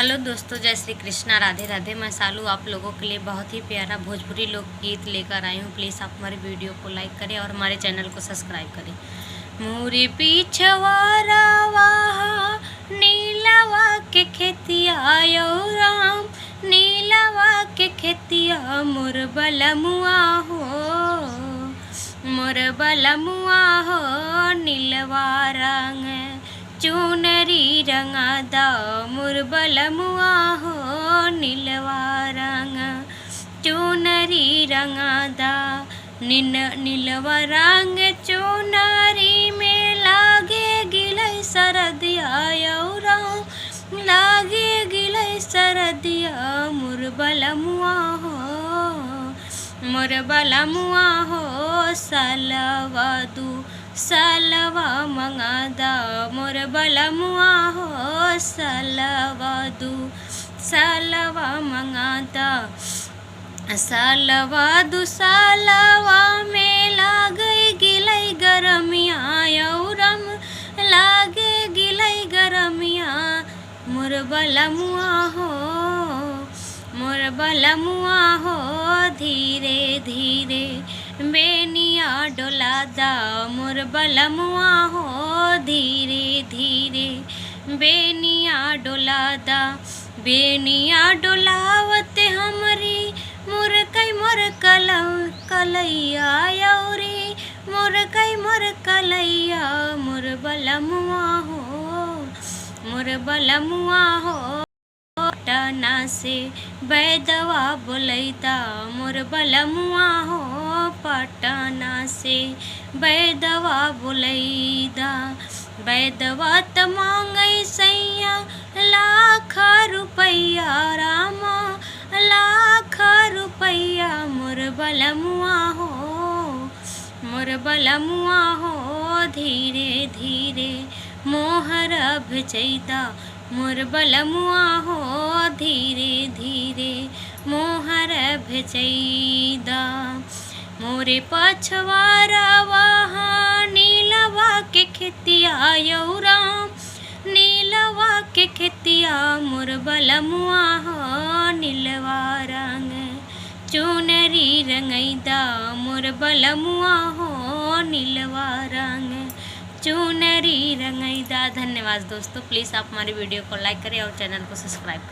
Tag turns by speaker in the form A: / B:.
A: Hello दोस्तों, जय श्री कृष्णा, राधे राधे। मैं सालू आप लोगों के लिए बहुत ही प्यारा भोजपुरी लोकगीत लेकर आई हूँ। प्लीज़ आप हमारे वीडियो को लाइक करें और हमारे चैनल को सब्सक्राइब करें। मोरे पीछवारा वाहा नीलवा के खेतिया राम, नीलवा के खेतिया मोर बलमुआ हो, मोर बलमुआ हो। नीलवा रंग चुनरी रंगादा मोर बलमुआ हो, नीलवा रंग चुनरी रंगादा। नीलवा रंग चुनरी में लागे गिलई सरदिया राम, लागे गिलई सरदिया मोर बलमुआ हो, मोर बलमुआ हो। सालवा दू सालवा मंगादा मोर बलमुआ हो, सालवा दू सालवा मंगादा। सालवा दू सालवा में लागे गिलई गरमिया राम, लागे गिलई गरमिया मोर बलमुआ हो, मोर बलमुआ हो। धीरे धीरे बेनिया डोलादा मोर बलमुआ हो, धीरे धीरे बेनिया डोलादा। बेनिया डोलावते हमरी मोर कई मोर कलैया यौरी, मोर कई मोर कलैया मोर बलमुआ हो, मोर बलमुआ हो। पटना से बैदवा बोलैता मोर बलमुआ हो, पटना से बैदवा बोलैदा। बैदवा त मांगई सैया लाख रुपैया रामा, लाख रुपैया मोर बलमुआ हो, मोर बलमुआ हो। धीरे धीरे मोहर भेजैदा मोर बलमुआ हो, धीरे धीरे मोहर भेजैदा। मोरे पछवारा वहा नीलवा के खेतिया राम, नीलवा के खेतिया मोर बलमुआ हो, नीलवा रंग चुनरी रंगैदा मोर बलमुआ हो, नीलवा रंग चुनरी रंगैदा। धन्यवाद दोस्तों, प्लीज़ आप हमारी वीडियो को लाइक करें और चैनल को सब्सक्राइब करें।